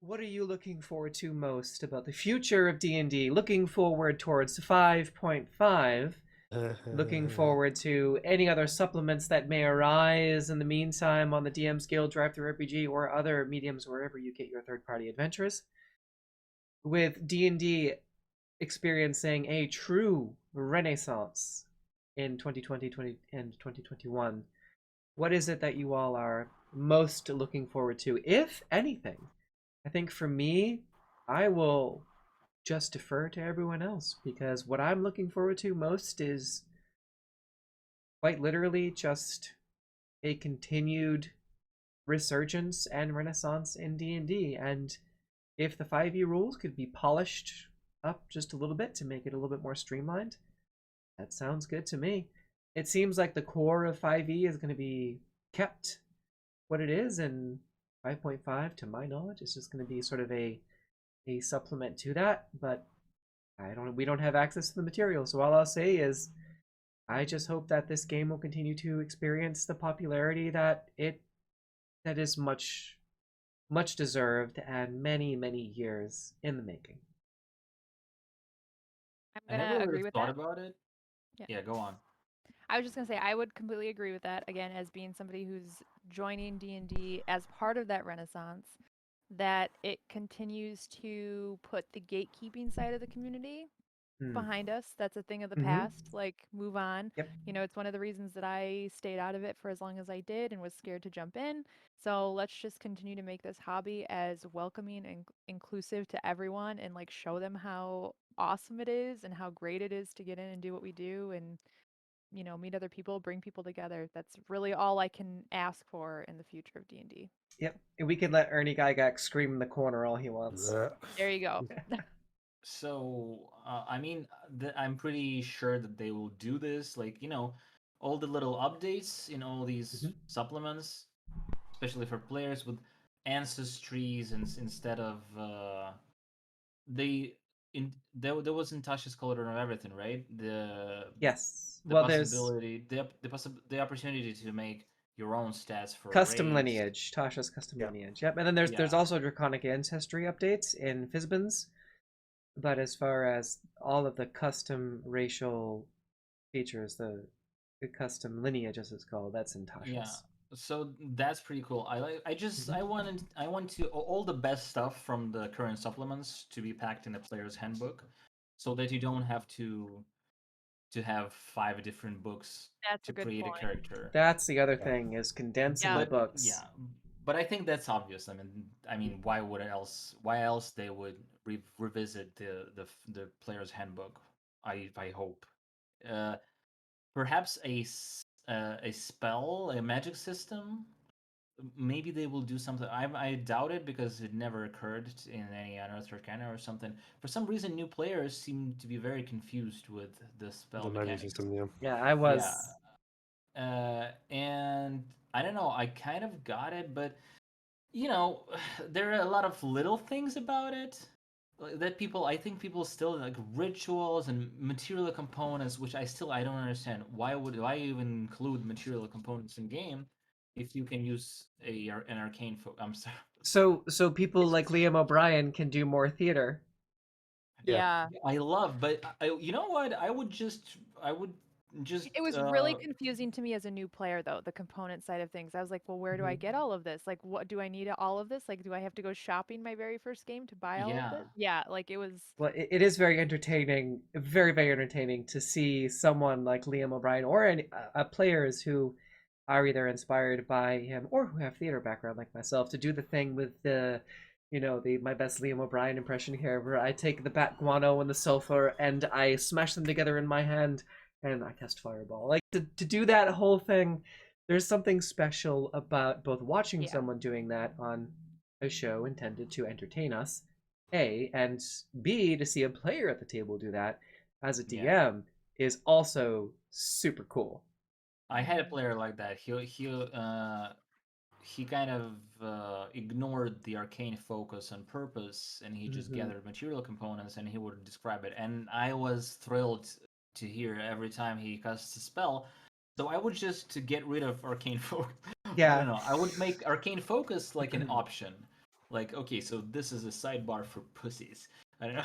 what are you looking forward to most about the future of D&D? Looking forward towards 5.5. Looking forward to any other supplements that may arise in the meantime on the DM's Guild, Drive-Thru RPG, or other mediums wherever you get your third-party adventures. With D&D experiencing a true renaissance in 2020 and 2021, what is it that you all are most looking forward to, if anything? I think for me, I will just defer to everyone else, because what I'm looking forward to most is quite literally just a continued resurgence and renaissance in D&D. And if the 5e rules could be polished up just a little bit to make it a little bit more streamlined, that sounds good to me. It seems like the core of 5e is going to be kept what it is, and 5.5, to my knowledge, is just going to be sort of a supplement to that. But we don't have access to the material, so all I'll say is I just hope that this game will continue to experience the popularity that is much deserved and many years in the making. I'm gonna agree with that. About it. Yeah, go on. I was just gonna say I would completely agree with that. Again, as being somebody who's joining D&D as part of that renaissance, that it continues to put the gatekeeping side of the community behind us. That's a thing of the past. Like, move on. Yep. You know, it's one of the reasons that I stayed out of it for as long as I did and was scared to jump in. So let's just continue to make this hobby as welcoming and inclusive to everyone, and like show them how awesome it is and how great it is to get in and do what we do, and you know, meet other people, bring people together. That's really all I can ask for in the future of D&D. Yep. And we could let Ernie Gygax scream in the corner all he wants. There you go. So, I mean, I'm pretty sure that they will do this. Like, you know, all the little updates in all these supplements, especially for players with ancestries, and instead of there was in Tasha's Cauldron of Everything, right? Yes. The possibility, the opportunity to make your own stats for custom raids. lineage, Tasha's custom lineage. Yep. And then there's also Draconic Ancestry updates in Fizbins. But as far as all of the custom racial features, the custom lineage, as it's called, that's in Tasha's. Yeah. So that's pretty cool. I want to all the best stuff from the current supplements to be packed in the player's handbook, so that you don't have to have 5 different books to create a character. That's the other thing, is condensing the books. Yeah, but I think that's obvious. I mean, why else they would revisit the player's handbook? I hope. Perhaps a spell, a magic system. Maybe they will do something. I doubt it, because it never occurred in any Unearthed Arcana or something. For some reason, new players seem to be very confused with the spell mechanics. System, yeah, I was. Yeah. And I don't know. I kind of got it, but you know, there are a lot of little things about it that I think people still like, rituals and material components, which I don't understand. Why even include material components in game if you can use an arcane I'm sorry. So people like Liam O'Brien can do more theater. Yeah. I love, but you know what? I would just. It was really confusing to me as a new player, though, the component side of things. I was like, well, where do I get all of this? Like, what do I need all of this? Like, do I have to go shopping my very first game to buy all of it? Yeah, like, it was... Well, it is very entertaining, very entertaining to see someone like Liam O'Brien or any players who are either inspired by him or who have theater background like myself to do the thing with my best Liam O'Brien impression here, where I take the bat guano and the sulfur and I smash them together in my hand and I cast Fireball. Like, to do that whole thing, there's something special about both watching someone doing that on a show intended to entertain us, A, and B, to see a player at the table do that as a DM is also super cool. I had a player like that. He kind of ignored the arcane focus on purpose, and he just gathered material components, and he would describe it. And I was thrilled to hear every time he casts a spell. So I would just get rid of arcane focus. Yeah. I don't know. I would make arcane focus like an option. Like, okay, so this is a sidebar for pussies. I don't know.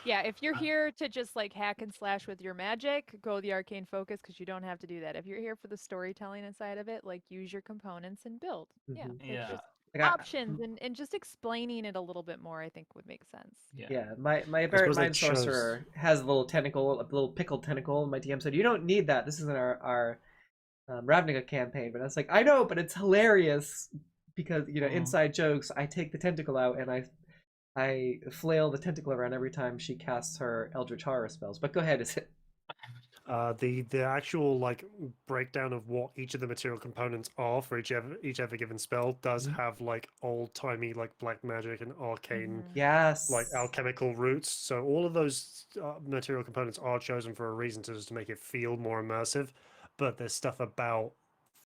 Yeah, if you're here to just like hack and slash with your magic, go the arcane focus because you don't have to do that. If you're here for the storytelling inside of it, like use your components and build. Yeah, Mhm. it's Yeah, just Like options and just explaining it a little bit more, I think would make sense. yeah. yeah, my I Barret suppose Mind that shows. Sorcerer has a little tentacle, a little pickled tentacle. My DM said, "You don't need that. This isn't our Ravnica campaign." But I was like, "I know, but it's hilarious because inside jokes. I take the tentacle out and I flail the tentacle around every time she casts her Eldritch Horror spells." But go ahead, is it? The actual like breakdown of what each of the material components are for each ever given spell does Mhm. have like old timey like black magic and arcane Yes. like alchemical roots. So all of those material components are chosen for a reason to make it feel more immersive. But there's stuff about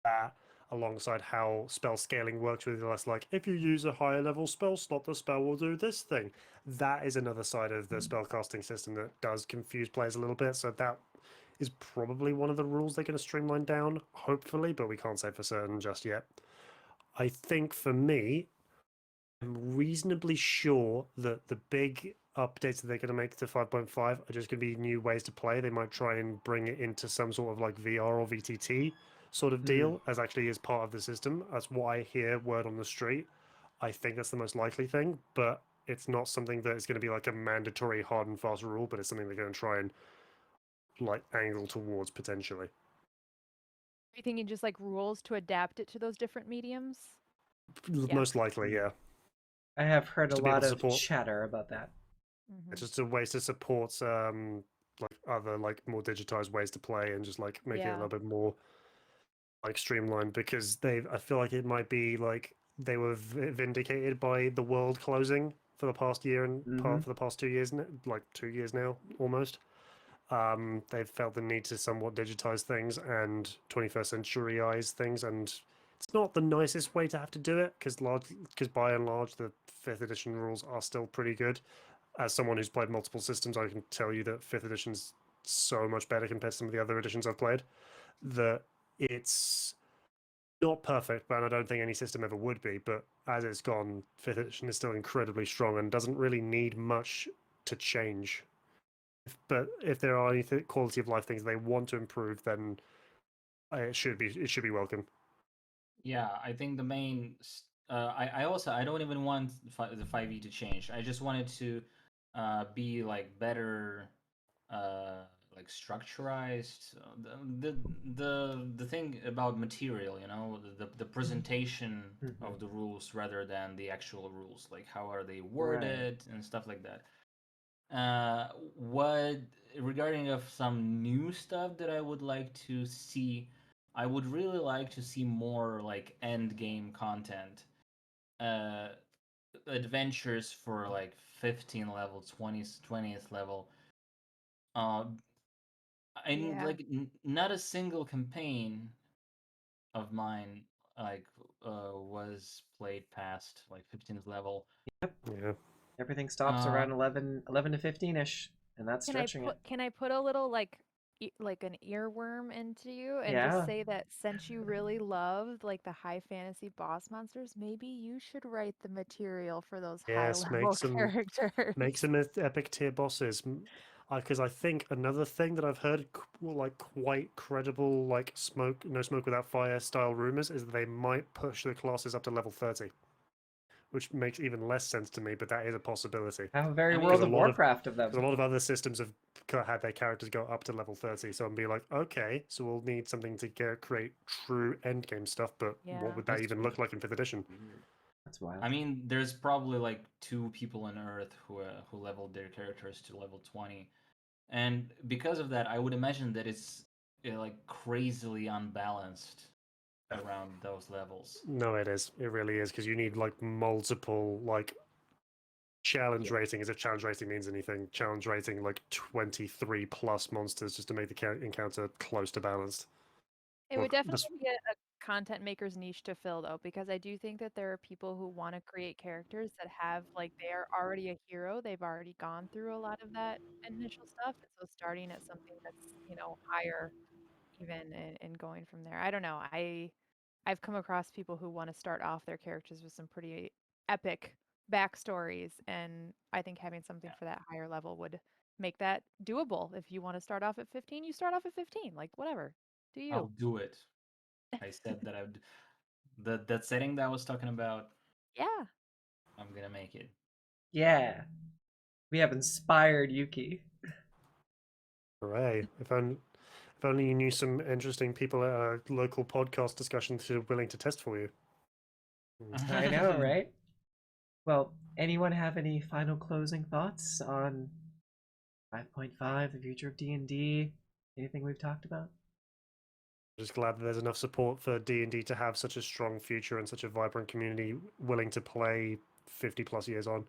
that alongside how spell scaling works with us. Like if you use a higher level spell slot, the spell will do this thing. That is another side of the spell casting system that does confuse players a little bit. So that is probably one of the rules they're going to streamline down, hopefully, but we can't say for certain just yet. I think for me, I'm reasonably sure that the big updates that they're going to make to 5.5 are just going to be new ways to play. They might try and bring it into some sort of like VR or VTT sort of deal as actually as part of the system. That's what I hear word on the street. I think that's the most likely thing, but it's not something that is going to be like a mandatory hard and fast rule, but it's something they're going to try and like angle towards potentially. Are you thinking just like rules to adapt it to those different mediums? Yeah. Most likely, yeah. I have heard Just a to be able lot to of support, chatter about that. it's just a ways to support like other like more digitized ways to play and just like make it a Yeah. little bit more like streamlined because I feel like it might be like they were vindicated by the world closing for the past year and Mm-hmm. for the past 2 years, like 2 years now almost. They've felt the need to somewhat digitize things and 21st centuryize things, and it's not the nicest way to have to do it because by and large the fifth edition rules are still pretty good. As someone who's played multiple systems, I can tell you that fifth edition's so much better compared to some of the other editions I've played. That it's not perfect, but I don't think any system ever would be. But as it's gone, fifth edition is still incredibly strong and doesn't really need much to change. But if there are any quality of life things they want to improve, then it should be welcome. Yeah, I think the main. I don't even want the 5e to change. I just wanted to be like better, like structurized. The thing about material, the presentation of the rules rather than the actual rules, like how are they worded and stuff like that. What regarding of some new stuff that I would like to see, I would really like to see more like end game content, uh, adventures for like 15 level, 20th level. And Yeah. like not a single campaign of mine like was played past like 15th level. Yeah. Everything stops Uh, around 11 to 15ish, and that's stretching it. Can I put a little like an earworm into you and just Yeah. say that since you really loved like the high fantasy boss monsters, maybe you should write the material for those high Yes, make level some characters. epic tier bosses. Because I think another thing that I've heard like quite credible like no smoke without fire style rumors is that they might push the classes up to level 30, which makes even less sense to me, but that is a possibility. How very I mean, World Because a of lot of Warcraft of because them. a lot of other systems have had their characters go up to level 30, so I'm be like, okay, so we'll need something to create true endgame stuff, but what Yeah. would that even look like in 5th edition? That's wild. I mean, there's probably like 2 people on Earth who leveled their characters to level 20, and because of that, I would imagine that it's like crazily unbalanced around those levels. No, it is. It really is because you need like multiple like challenge rating. As if challenge rating means anything. Challenge rating like 23 plus monsters just to make the encounter close to balanced. It Or would definitely just be a content maker's niche to fill though, because I do think that there are people who want to create characters that have like they are already a hero. They've already gone through a lot of that initial stuff. And so starting at something that's, higher even and going from there. I don't know. I've come across people who want to start off their characters with some pretty epic backstories, and I think having something for that higher level would make that doable. If you want to start off at 15, you start off at 15. Like, whatever. Do you? I'll do it. I said that I would. That setting that I was talking about, Yeah. I'm gonna make it. Yeah. We have inspired Yuki. Hooray! If only you knew some interesting people at a local podcast discussion who are willing to test for you. I know, right? Well, anyone have any final closing thoughts on 5.5, the future of D&D? Anything we've talked about? Just glad that there's enough support for D&D to have such a strong future and such a vibrant community willing to play 50 plus years on.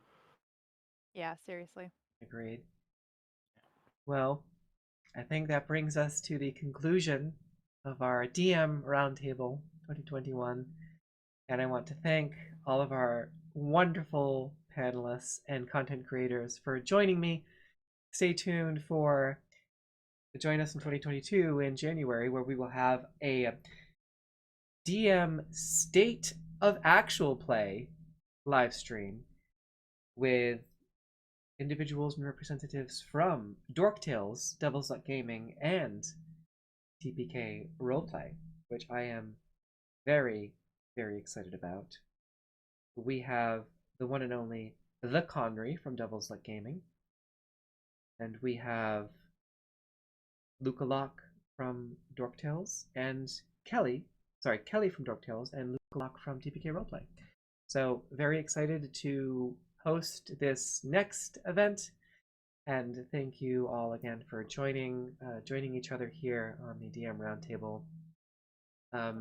Yeah, seriously. Agreed. Well, I think that brings us to the conclusion of our DM Roundtable 2021. And I want to thank all of our wonderful panelists and content creators for joining me. Stay tuned for join us in 2022 in January, where we will have a DM State of Actual Play live stream with individuals and representatives from Dork Tales, Devil's Luck Gaming, and TPK Roleplay, which I am very, very excited about. We have the one and only The Conry from Devil's Luck Gaming, and we have Luca Locke from Dork Tales, and Kelly from Dork Tales, and Luca Locke from TPK Roleplay. So very excited to host this next event, and thank you all again for joining each other here on the DM Roundtable.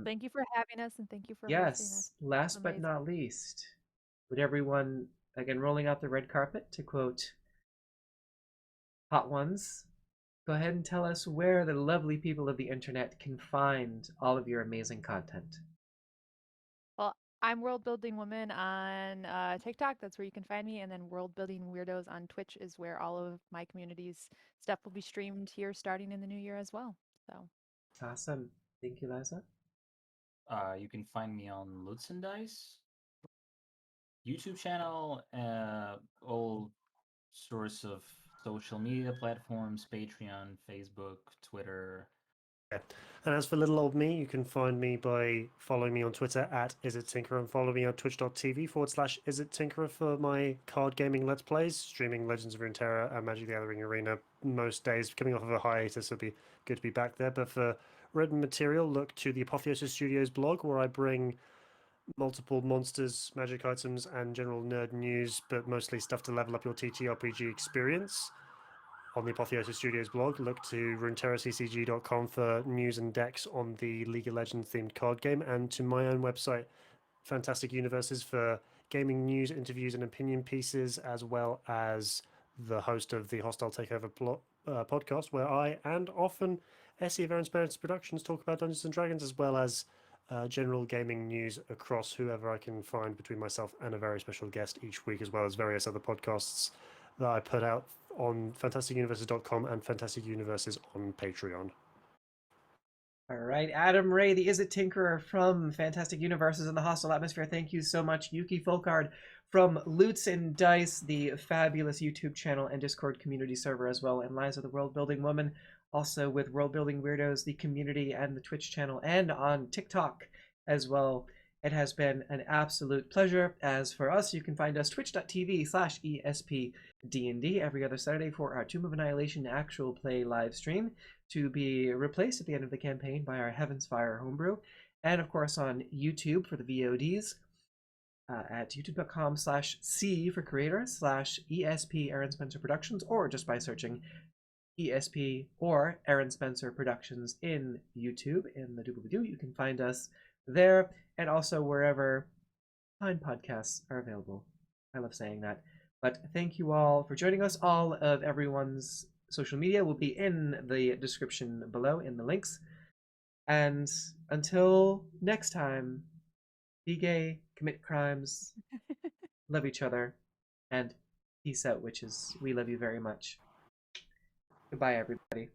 Thank you for having us, and thank you for hosting us. Yes, last but not least, would everyone, again, rolling out the red carpet, to quote Hot Ones, go ahead and tell us where the lovely people of the internet can find all of your amazing content. Well, I'm Worldbuilding Woman on TikTok. That's where you can find me. And then Worldbuilding Weirdos on Twitch is where all of my community's stuff will be streamed here starting in the new year as well. So Awesome. Thank you, Liza. You can find me on Lutes Dice YouTube channel, all sorts of social media platforms, Patreon, Facebook, Twitter. Yeah. And as for little old me, you can find me by following me on Twitter at Izzet Tinkerer and follow me on twitch.tv/Izzet Tinkerer for my card gaming Let's Plays, streaming Legends of Runeterra and Magic the Gathering Arena most days, coming off of a hiatus, so it'll be good to be back there. But for written material, look to the Apotheosis Studios blog, where I bring multiple monsters, magic items, and general nerd news, but mostly stuff to level up your TTRPG experience. On the Apotheosis Studios blog, look to runeterraccg.com for news and decks on the League of Legends themed card game, and to my own website, Fantastic Universes, for gaming news, interviews, and opinion pieces, as well as the host of the Hostile Takeover podcast, where I and often Essie of Eryn Spencer Productions talk about Dungeons and Dragons, as well as general gaming news across whoever I can find between myself and a very special guest each week, as well as various other podcasts that I put out on fantasticuniverses.com and Fantastic Universes on Patreon. All right, AdamRay the Izzet Tinkerer from Fantastic Universes and the Hostile Atmosphere. Thank you so much. Yuki Folkard from Lutes Dice, the fabulous YouTube channel and Discord community server as well, and Liza the Worldbuilding Woman, also with Worldbuilding Weirdos, the community and the Twitch channel, and on TikTok as well. It has been an absolute pleasure. As for us, you can find us twitch.tv/ESPDND every other Saturday for our Tomb of Annihilation actual play live stream, to be replaced at the end of the campaign by our Heaven's Fire homebrew. And of course on YouTube for the VODs at youtube.com/C for creator/ESP Eryn Spencer Productions, or just by searching ESP or Eryn Spencer Productions in YouTube in the doobly-doo. You can find us there, and also wherever fine podcasts are available. I love saying that. But thank you all for joining us. All of everyone's social media will be in the description below in the links. And until next time, be gay, commit crimes, love each other, and peace out, witches. We love you very much. Goodbye, everybody.